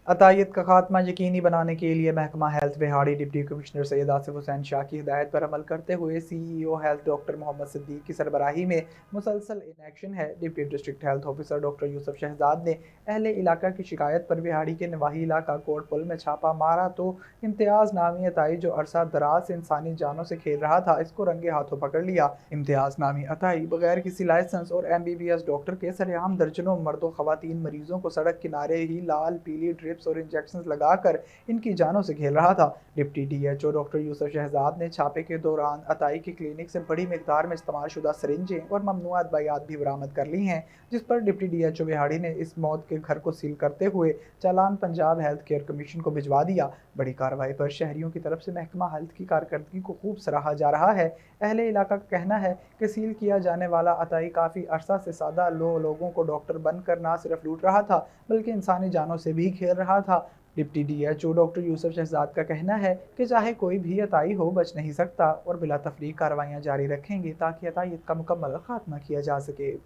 عطائیت کا خاتمہ یقینی بنانے کے لیے محکمہ ہیلتھ وہاڑی ڈپٹی کمشنر سید آصف حسین شاہ کی ہدایت پر عمل کرتے ہوئے سی ای او ہیلتھ ڈاکٹر محمد صدیق کی سربراہی میں مسلسل ان ایکشن ہے۔ Deputy district health officer doctor Yusuf Shahzad نے اہل علاقہ کی شکایت پر وہاڑی کے نواحی علاقہ کوٹ پل میں چھاپہ مارا تو امتیاز نامی عطائی جو عرصہ دراز سے انسانی جانوں سے کھیل رہا تھا اس کو رنگے ہاتھوں پکڑ لیا۔ امتیاز نامی عطائی بغیر کسی لائسنس اور MBBS ڈاکٹر کے سر عام درجنوں مرد و خواتین مریضوں کو سڑک کنارے ہی لال پیلی ڈرپس اور انجیکشنز لگا کر ان کی جانوں سے کھیل رہا تھا۔ Deputy DHO doctor Yusuf Shahzad نے چھاپے کے دوران عطائی کی کلینک سے بڑی مقدار میں استعمال شدہ سرنجیں اور ممنوعہ ادویات بھی برآمد کر لی ہیں، جس پر ڈپٹی DHO وہاڑی نے اس موت کے گھر کو سیل کرتے ہوئے چالان پنجاب ہیلتھ کیئر کمیشن کو بھجوا دیا۔ بڑی کارروائی پر شہریوں کی طرف سے محکمہ ہیلتھ کی کارکردگی کو خوب سراہا جا رہا ہے۔ اہل علاقہ کا کہنا ہے کہ سیل کیا جانے والا عطائی کافی عرصہ سے سادہ لوگوں کو ڈاکٹر بن کر نہ صرف لوٹ رہا تھا بلکہ انسانی جانوں سے بھی کھیل رہا تھا۔ Deputy DHO doctor Yusuf Shahzad کا کہنا ہے کہ چاہے کوئی بھی عطائی ہو بچ نہیں سکتا اور بلا تفریق کارروائیاں جاری رکھیں گے تاکہ عطائیت کا مکمل خاتمہ کیا جا سکے۔